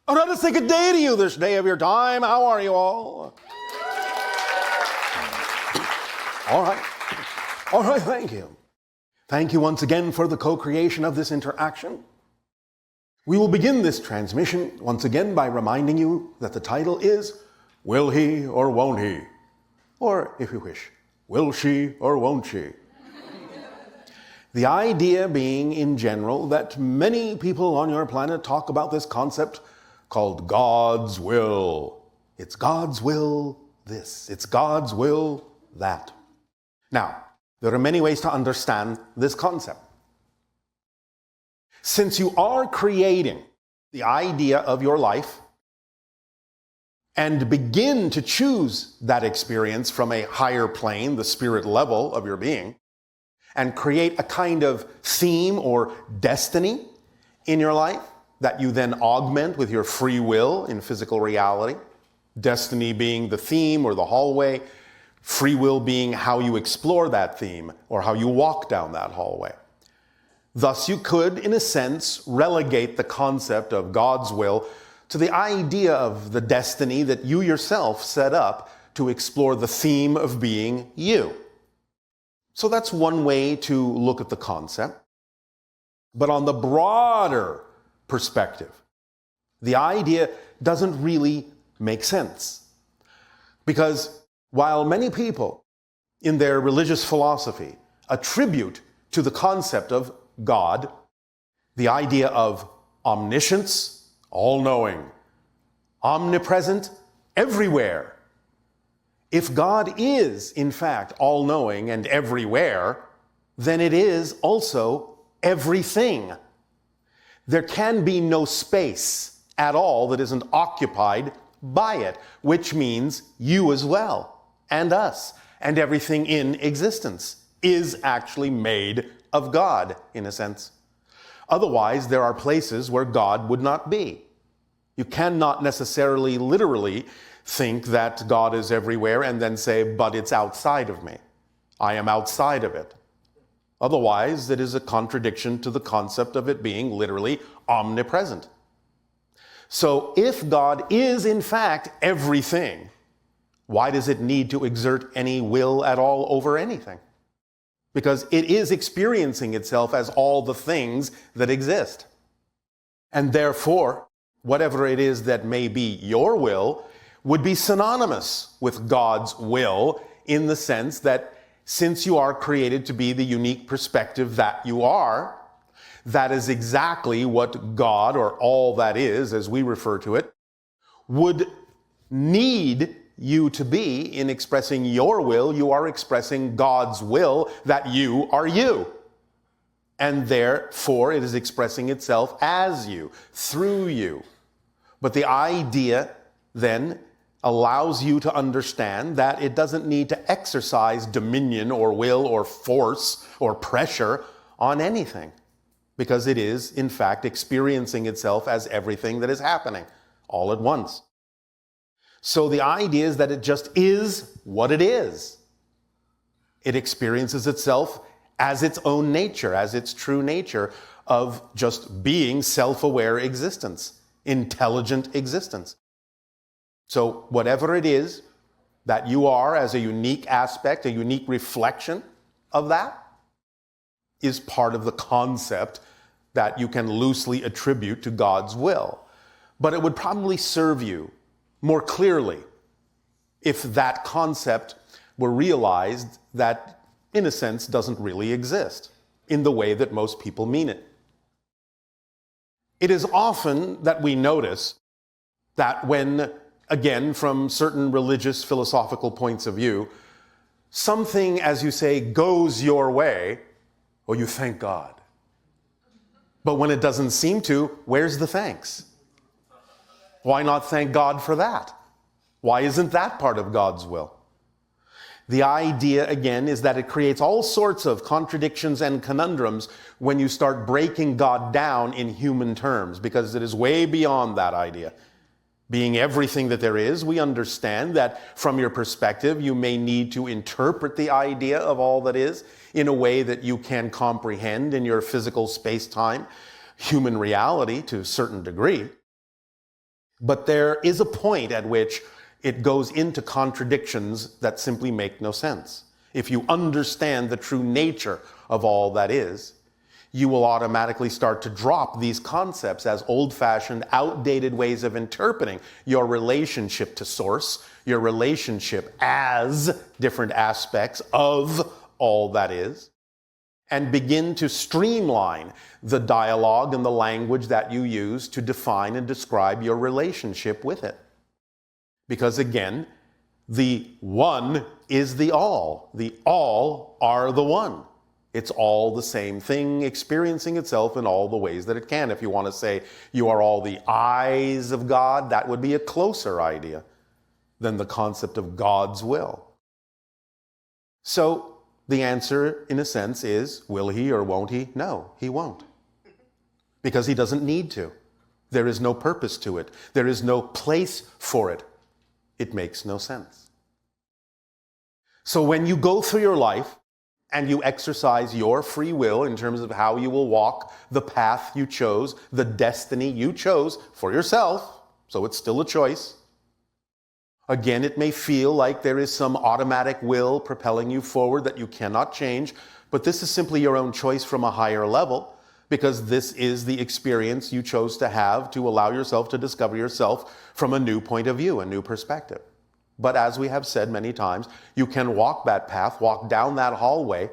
Oh, not a say good day to you this day of your time. How are you all? All right. All right, thank you. Thank you once again for the co-creation of this interaction. We will begin this transmission once again by reminding you that the title is Will He or Won't He? Or, if you wish, Will She or Won't She? The idea being, in general, that many people on your planet talk about this concept called God's will. It's God's will this. It's God's will that. Now, there are many ways to understand this concept. Since you are creating the idea of your life and begin to choose that experience from a higher plane, the spirit level of your being, and create a kind of theme or destiny in your life that you then augment with your free will in physical reality, destiny being the theme or the hallway, free will being how you explore that theme or how you walk down that hallway. Thus, you could, in a sense, relegate the concept of God's will to the idea of the destiny that you yourself set up to explore the theme of being you. So that's one way to look at the concept. But on the broader perspective, the idea doesn't really make sense. Because while many people in their religious philosophy attribute to the concept of God the idea of omniscience, all-knowing, omnipresent, everywhere. If God is, in fact, all-knowing and everywhere, then it is also everything. There can be no space at all that isn't occupied by it, which means you as well, and us, and everything in existence is actually made of God, in a sense. Otherwise, there are places where God would not be. You cannot necessarily, literally, think that God is everywhere and then say, but it's outside of me. I am outside of it. Otherwise, it is a contradiction to the concept of it being literally omnipresent. So if God is in fact everything, why does it need to exert any will at all over anything? Because it is experiencing itself as all the things that exist. And therefore, whatever it is that may be your will would be synonymous with God's will in the sense that since you are created to be the unique perspective that you are, that is exactly what God, or all that is, as we refer to it, would need you to be in expressing your will. You are expressing God's will that you are you. And therefore, it is expressing itself as you, through you. But the idea then allows you to understand that it doesn't need to exercise dominion or will or force or pressure on anything, because it is, in fact, experiencing itself as everything that is happening all at once. So the idea is that it just is what it is. It experiences itself as its own nature, as its true nature of just being self-aware existence, intelligent existence. So whatever it is that you are as a unique aspect, a unique reflection of that, is part of the concept that you can loosely attribute to God's will. But it would probably serve you more clearly if that concept were realized that, in a sense, doesn't really exist in the way that most people mean it. It is often that we notice that when, again, from certain religious philosophical points of view, something, as you say, goes your way, well, you thank God. But when it doesn't seem to, where's the thanks? Why not thank God for that? Why isn't that part of God's will? The idea, again, is that it creates all sorts of contradictions and conundrums when you start breaking God down in human terms, because it is way beyond that idea. Being everything that there is, we understand that from your perspective, you may need to interpret the idea of all that is in a way that you can comprehend in your physical space-time, human reality to a certain degree. But there is a point at which it goes into contradictions that simply make no sense. If you understand the true nature of all that is, you will automatically start to drop these concepts as old-fashioned, outdated ways of interpreting your relationship to Source, your relationship as different aspects of all that is, and begin to streamline the dialogue and the language that you use to define and describe your relationship with it. Because again, the one is the all. The all are the one. It's all the same thing experiencing itself in all the ways that it can. If you want to say you are all the eyes of God, that would be a closer idea than the concept of God's will. So the answer, in a sense, is, will he or won't he? No, he won't. Because he doesn't need to. There is no purpose to it. There is no place for it. It makes no sense. So when you go through your life and you exercise your free will in terms of how you will walk the path you chose, the destiny you chose for yourself, so it's still a choice. Again, it may feel like there is some automatic will propelling you forward that you cannot change, but this is simply your own choice from a higher level, because this is the experience you chose to have to allow yourself to discover yourself from a new point of view, a new perspective. But as we have said many times, you can walk that path, walk down that hallway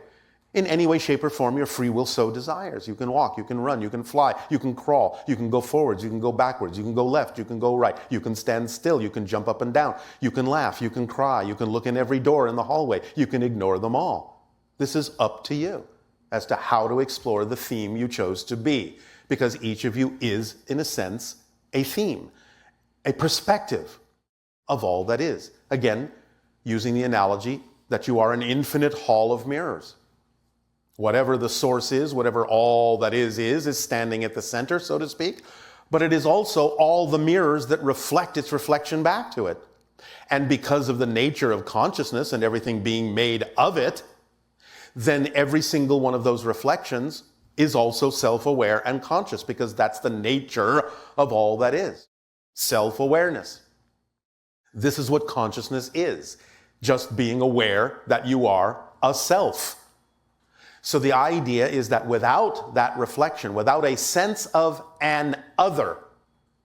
in any way, shape, or form your free will so desires. You can walk, you can run, you can fly, you can crawl, you can go forwards, you can go backwards, you can go left, you can go right, you can stand still, you can jump up and down, you can laugh, you can cry, you can look in every door in the hallway, you can ignore them all. This is up to you as to how to explore the theme you chose to be, because each of you is, in a sense, a theme, a perspective of all that is. Again, using the analogy that you are an infinite hall of mirrors. Whatever the source is, whatever all that is standing at the center, so to speak, but it is also all the mirrors that reflect its reflection back to it. And because of the nature of consciousness and everything being made of it, then every single one of those reflections is also self-aware and conscious, because that's the nature of all that is. Self-awareness. This is what consciousness is, just being aware that you are a self. So the idea is that without that reflection, without a sense of an other,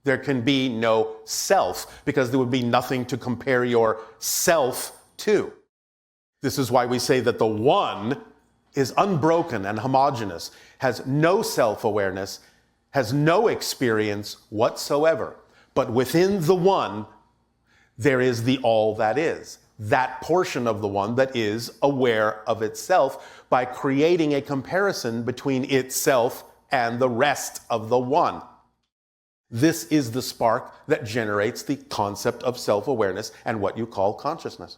there can be no self, because there would be nothing to compare your self to. This is why we say that the one is unbroken and homogeneous, has no self-awareness, has no experience whatsoever. But within the one, there is the all that is, that portion of the one that is aware of itself by creating a comparison between itself and the rest of the one. This is the spark that generates the concept of self-awareness and what you call consciousness.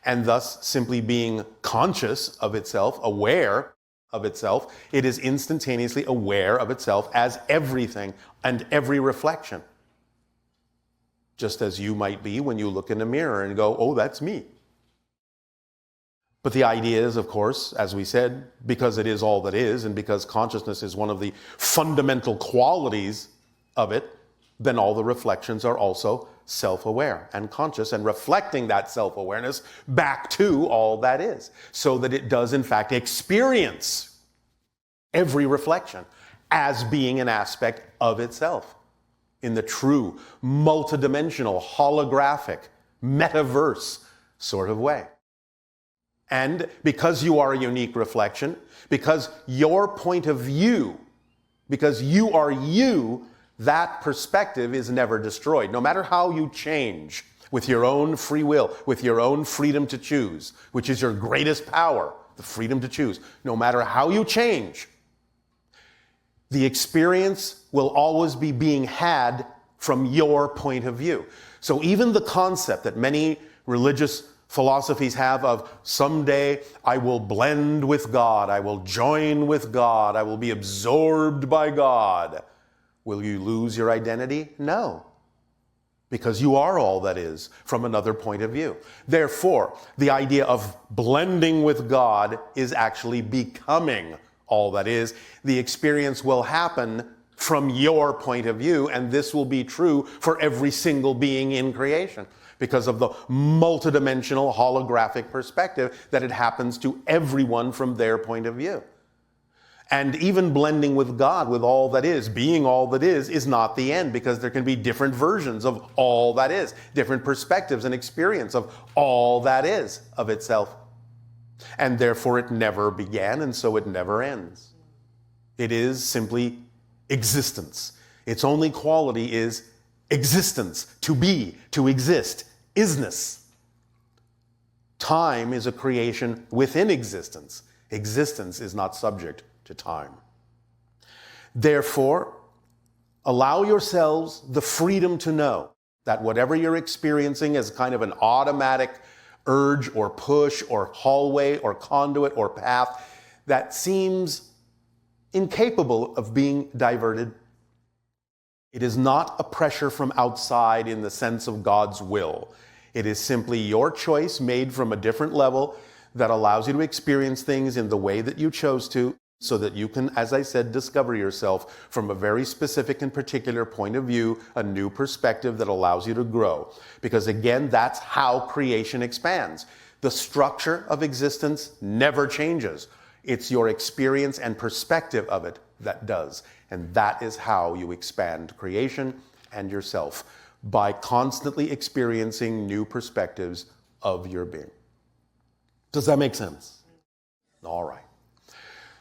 And thus, simply being conscious of itself, aware of itself, it is instantaneously aware of itself as everything and every reflection. Just as you might be when you look in a mirror and go, oh, that's me. But the idea is, of course, as we said, because it is all that is, and because consciousness is one of the fundamental qualities of it, then all the reflections are also self-aware and conscious, and reflecting that self-awareness back to all that is, so that it does, in fact, experience every reflection as being an aspect of itself, in the true, multidimensional, holographic, metaverse sort of way. And because you are a unique reflection, because your point of view, because you are you, that perspective is never destroyed. No matter how you change with your own free will, with your own freedom to choose, which is your greatest power, the freedom to choose. No matter how you change, the experience will always be being had from your point of view. So even the concept that many religious philosophies have of someday I will blend with God, I will join with God, I will be absorbed by God. Will you lose your identity? No. Because you are all that is from another point of view. Therefore, the idea of blending with God is actually becoming all that is. The experience will happen from your point of view, and this will be true for every single being in creation because of the multidimensional holographic perspective that it happens to everyone from their point of view. And even blending with God, with all that is, being all that is not the end, because there can be different versions of all that is, different perspectives and experience of all that is of itself. And therefore it never began, and so it never ends. It is simply existence. Its only quality is existence, to be, to exist, isness. Time is a creation within existence. Existence is not subject to time. Therefore, allow yourselves the freedom to know that whatever you're experiencing as kind of an automatic urge or push or hallway or conduit or path that seems incapable of being diverted, it is not a pressure from outside in the sense of God's will. It is simply your choice made from a different level that allows you to experience things in the way that you chose to, so that you can, as I said, discover yourself from a very specific and particular point of view, a new perspective that allows you to grow. Because again, that's how creation expands. The structure of existence never changes. It's your experience and perspective of it that does. And that is how you expand creation and yourself, by constantly experiencing new perspectives of your being. Does that make sense? All right.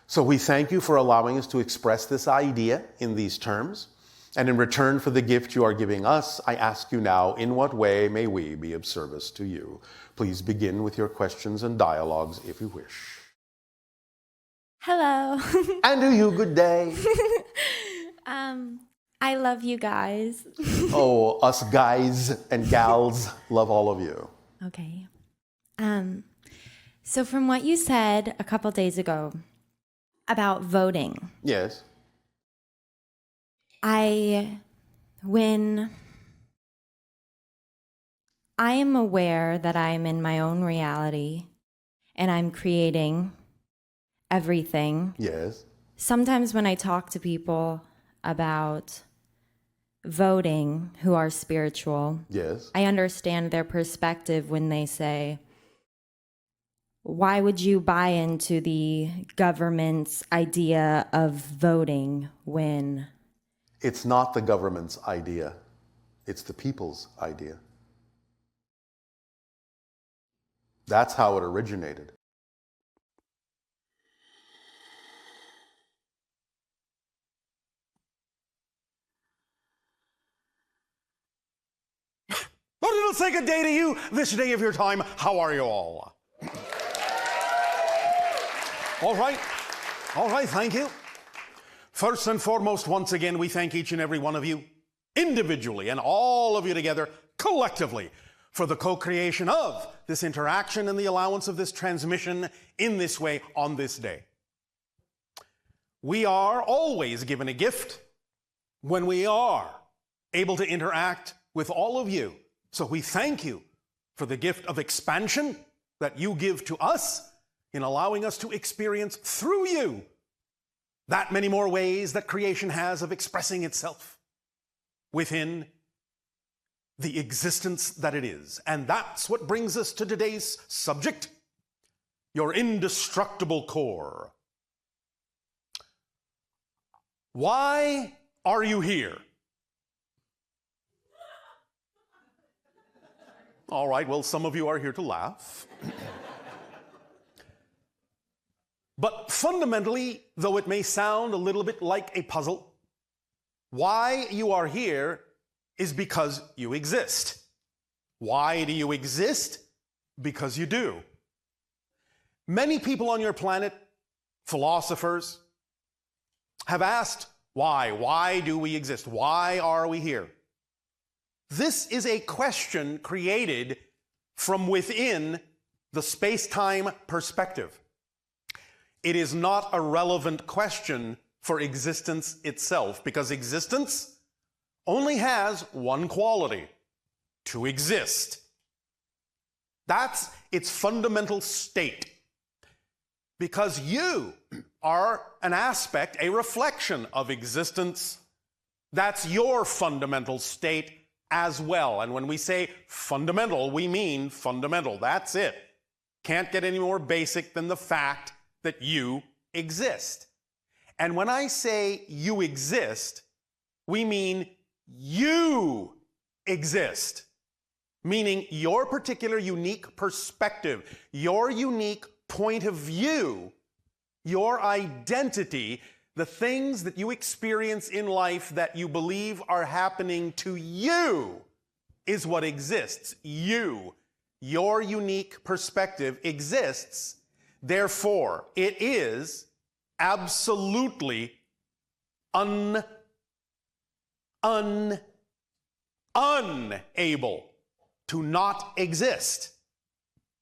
So we thank you for allowing us to express this idea in these terms. And in return for the gift you are giving us, I ask you now, in what way may we be of service to you? Please begin with your questions and dialogues if you wish. Hello. And to you, good day. I love you guys. Oh, us guys and gals love all of you. Okay. So from what you said a couple days ago about voting. Yes. When I am aware that I am in my own reality and I'm creating everything. Yes. Sometimes when I talk to people about voting who are spiritual, Yes. I understand their perspective when they say, why would you buy into the government's idea of voting when? It's not the government's idea. It's the people's idea. That's how it originated. But it'll say good day to you this day of your time. How are you all? All right, thank you. First and foremost, once again, we thank each and every one of you, individually and all of you together, collectively, for the co-creation of this interaction and the allowance of this transmission in this way on this day. We are always given a gift when we are able to interact with all of you. So we thank you for the gift of expansion that you give to us in allowing us to experience through you that many more ways that creation has of expressing itself within the existence that it is. And that's what brings us to today's subject, your indestructible core. Why are you here? All right, well, some of you are here to laugh. But fundamentally, though it may sound a little bit like a puzzle, why you are here is because you exist. Why do you exist? Because you do. Many people on your planet, philosophers, have asked, why? Why do we exist? Why are we here? This is a question created from within the space-time perspective. It is not a relevant question for existence itself, because existence only has one quality: to exist. That's its fundamental state. Because you are an aspect, a reflection of existence That's your fundamental state as well. And when we say fundamental, we mean fundamental. That's it. Can't get any more basic than the fact that you exist. And when I say you exist, we mean you exist. Meaning your particular unique perspective, your unique point of view, your identity, the things that you experience in life that you believe are happening to you is what exists. You, your unique perspective exists. Therefore, it is absolutely unable to not exist.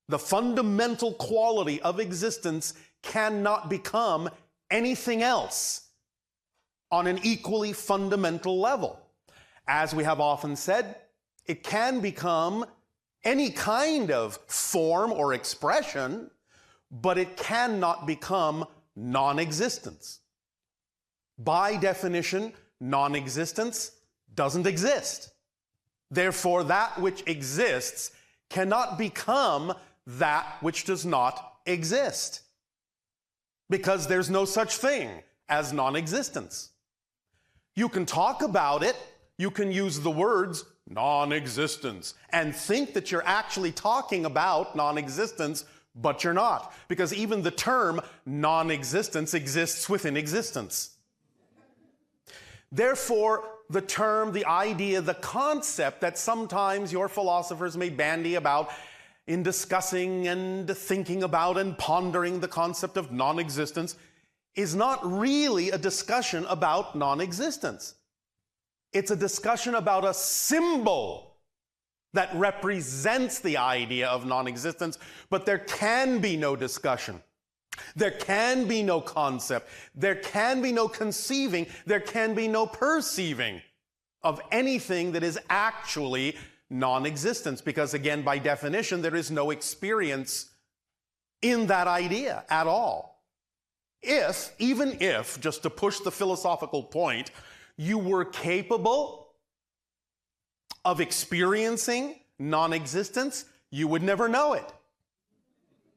The fundamental quality of existence cannot become anything else on an equally fundamental level. As we have often said, it can become any kind of form or expression, but it cannot become non-existence. By definition, non-existence doesn't exist. Therefore, that which exists cannot become that which does not exist, because there's no such thing as non-existence. You can talk about it, you can use the words non-existence and think that you're actually talking about non-existence, but you're not, because even the term non-existence exists within existence. Therefore, the term, the idea, the concept that sometimes your philosophers may bandy about in discussing and thinking about and pondering the concept of non-existence is not really a discussion about non-existence. It's a discussion about a symbol that represents the idea of non-existence, but there can be no discussion. There can be no concept. There can be no conceiving. There can be no perceiving of anything that is actually non-existence, because again, by definition, there is no experience in that idea at all. Even if, just to push the philosophical point, you were capable of experiencing non-existence, you would never know it,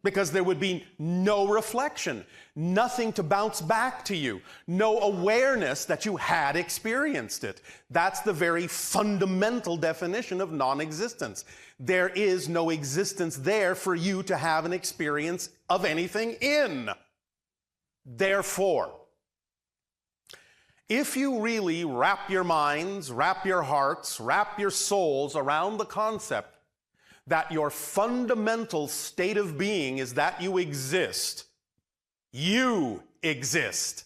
because there would be no reflection, nothing to bounce back to you, no awareness that you had experienced it. That's the very fundamental definition of non-existence. There is no existence there for you to have an experience of anything in. Therefore, if you really wrap your minds, wrap your hearts, wrap your souls around the concept that your fundamental state of being is that you exist. You exist.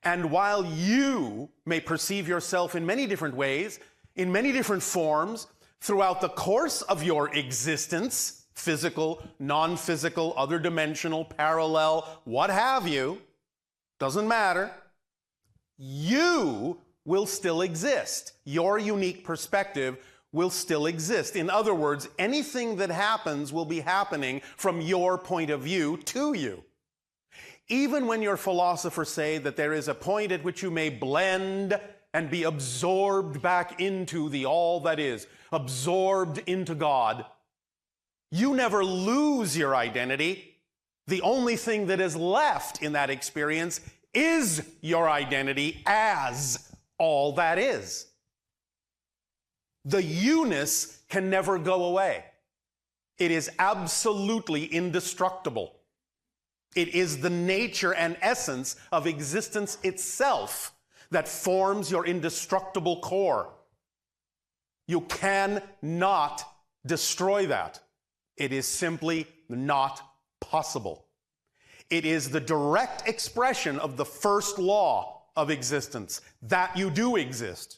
And while you may perceive yourself in many different ways, in many different forms, throughout the course of your existence, physical, non-physical, other dimensional, parallel, what have you, doesn't matter, you will still exist. Your unique perspective will still exist. In other words, anything that happens will be happening from your point of view to you. Even when your philosophers say that there is a point at which you may blend and be absorbed back into the all that is, absorbed into God, you never lose your identity. The only thing that is left in that experience is your identity as all that is. The you-ness can never go away. It is absolutely indestructible. It is the nature and essence of existence itself that forms your indestructible core. You cannot destroy that. It is simply not possible. It is the direct expression of the first law of existence, that you do exist.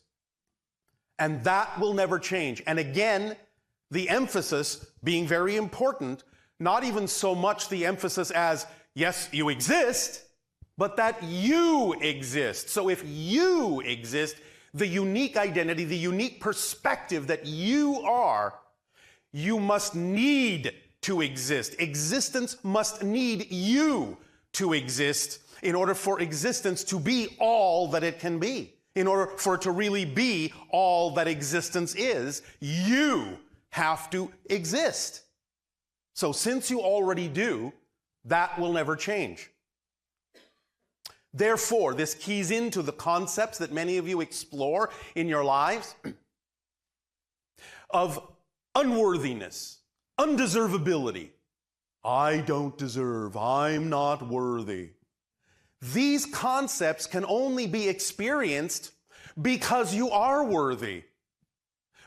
And that will never change. And again, the emphasis being very important, not even so much the emphasis as, yes, you exist, but that you exist. So if you exist, the unique identity, the unique perspective that you are, you must need to exist. Existence must need you to exist in order for existence to be all that it can be. In order for it to really be all that existence is, you have to exist. So since you already do, that will never change. Therefore, this keys into the concepts that many of you explore in your lives of unworthiness, undeservability. I don't deserve, I'm not worthy. These concepts can only be experienced because you are worthy.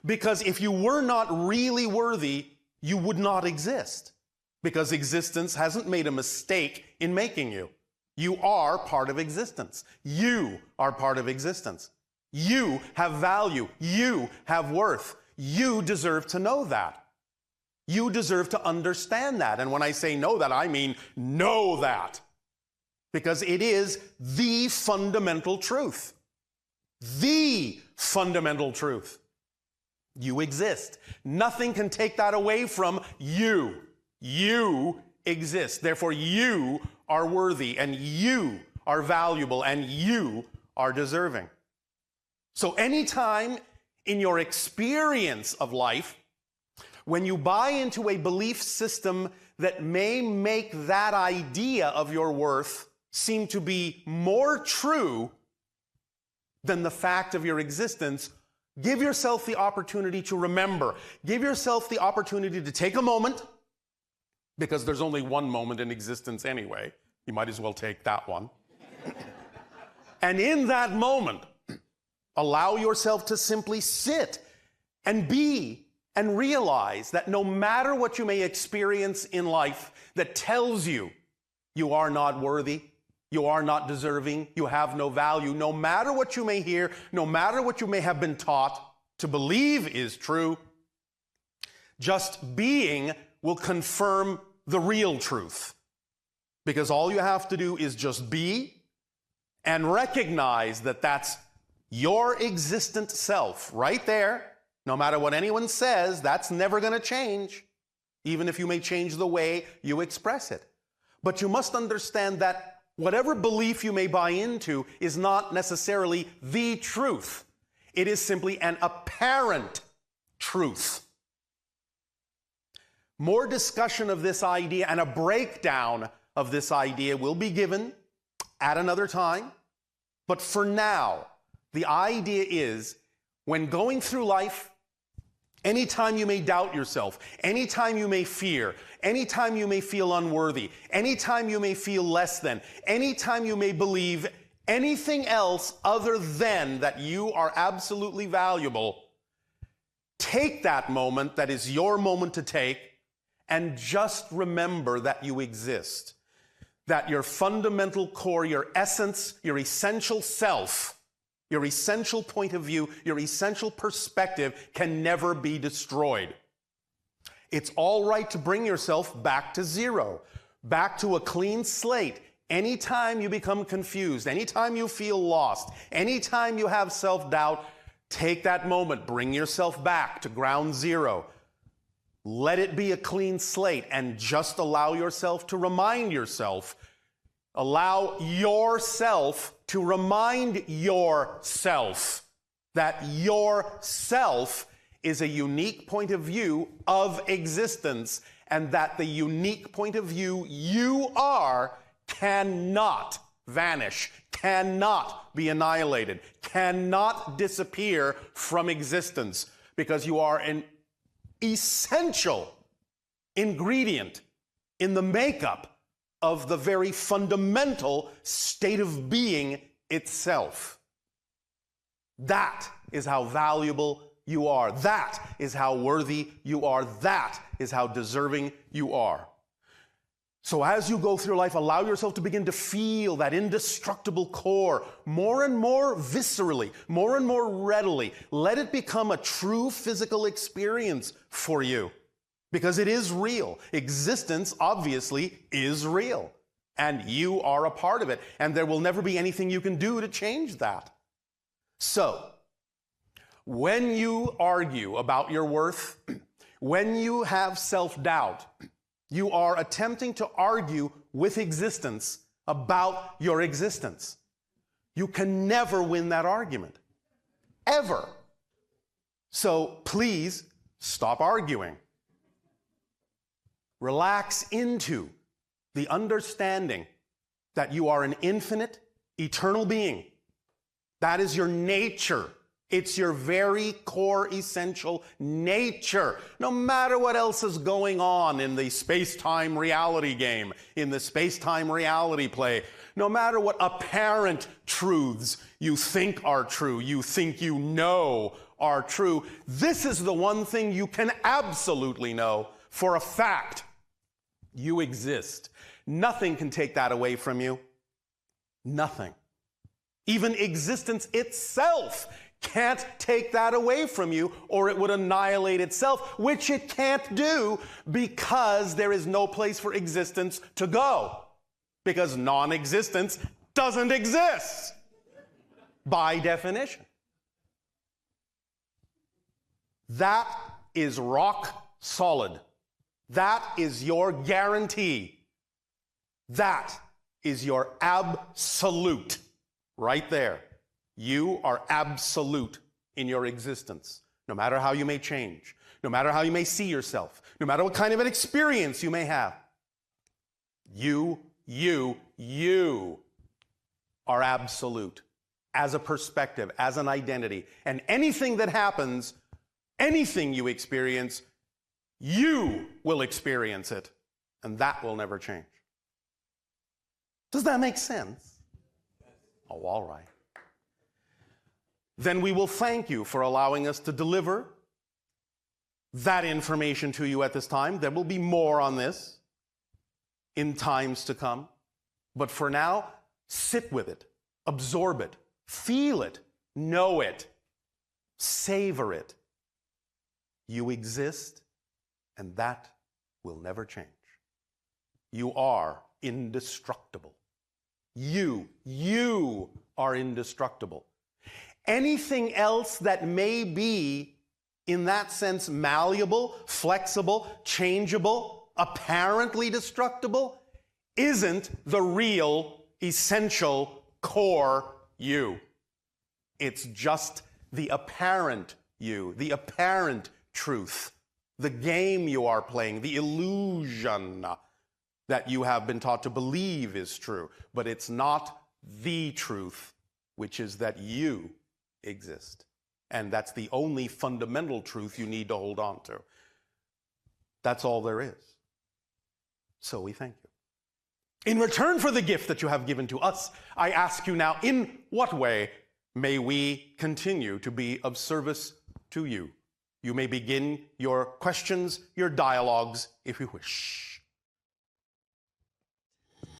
Because if you were not really worthy, you would not exist. Because existence hasn't made a mistake in making you. You are part of existence. You are part of existence. You have value. You have worth. You deserve to know that. You deserve to understand that. And when I say know that, I mean know that. Because it is the fundamental truth. The fundamental truth. You exist. Nothing can take that away from you. You exist. Therefore, you are worthy, and you are valuable, and you are deserving. So anytime in your experience of life, when you buy into a belief system that may make that idea of your worth seem to be more true than the fact of your existence, give yourself the opportunity to remember. Give yourself the opportunity to take a moment, because there's only one moment in existence anyway. You might as well take that one. And in that moment, allow yourself to simply sit and be and realize that no matter what you may experience in life that tells you you are not worthy, you are not deserving, you have no value, no matter what you may hear, no matter what you may have been taught to believe is true, just being will confirm the real truth. Because all you have to do is just be and recognize that that's your existent self right there. No matter what anyone says, that's never going to change, even if you may change the way you express it. But you must understand that whatever belief you may buy into is not necessarily the truth. It is simply an apparent truth. More discussion of this idea and a breakdown of this idea will be given at another time. But for now, the idea is when going through life, anytime you may doubt yourself, anytime you may fear, anytime you may feel unworthy, anytime you may feel less than, anytime you may believe anything else other than that you are absolutely valuable, take that moment that is your moment to take and just remember that you exist. That your fundamental core, your essence, your essential self, your essential point of view, your essential perspective can never be destroyed. It's all right to bring yourself back to zero, back to a clean slate. Anytime you become confused, anytime you feel lost, anytime you have self-doubt, take that moment, bring yourself back to ground zero. Let it be a clean slate and just allow yourself to remind yourself. Allow yourself to remind yourself that yourself is a unique point of view of existence, and that the unique point of view you are cannot vanish, cannot be annihilated, cannot disappear from existence, because you are an essential ingredient in the makeup of the very fundamental state of being itself. That is how valuable you are. That is how worthy you are. That is how deserving you are. So as you go through life, allow yourself to begin to feel that indestructible core more and more viscerally, more and more readily. Let it become a true physical experience for you, because it is real. Existence, obviously, is real, and you are a part of it, and there will never be anything you can do to change that. So, when you argue about your worth, when you have self-doubt, you are attempting to argue with existence about your existence. You can never win that argument. Ever. So please stop arguing. Relax into the understanding that you are an infinite, eternal being. That is your nature. It's your very core, essential nature. No matter what else is going on in the space-time reality game, in the space-time reality play, no matter what apparent truths you think are true, you think you know are true, this is the one thing you can absolutely know for a fact. You exist. Nothing can take that away from you. Nothing. Even existence itself can't take that away from you, or it would annihilate itself, which it can't do because there is no place for existence to go. Because non-existence doesn't exist by definition. That is rock solid. That is your guarantee. That is your absolute right there. You are absolute in your existence, no matter how you may change, no matter how you may see yourself, no matter what kind of an experience you may have. You are absolute as a perspective, as an identity. And anything that happens, anything you experience, you will experience it, and that will never change. Does that make sense? Oh, all right. Then we will thank you for allowing us to deliver that information to you at this time. There will be more on this in times to come. But for now, sit with it, absorb it, feel it, know it, savor it. You exist, and that will never change. You are indestructible. You are indestructible. Anything else that may be, in that sense, malleable, flexible, changeable, apparently destructible, isn't the real, essential, core you. It's just the apparent you, the apparent truth, the game you are playing, the illusion that you have been taught to believe is true. But it's not the truth, which is that you exist. And that's the only fundamental truth you need to hold on to. That's all there is. So we thank you. In return for the gift that you have given to us, I ask you now, in what way may we continue to be of service to you? You may begin your questions, your dialogues, if you wish.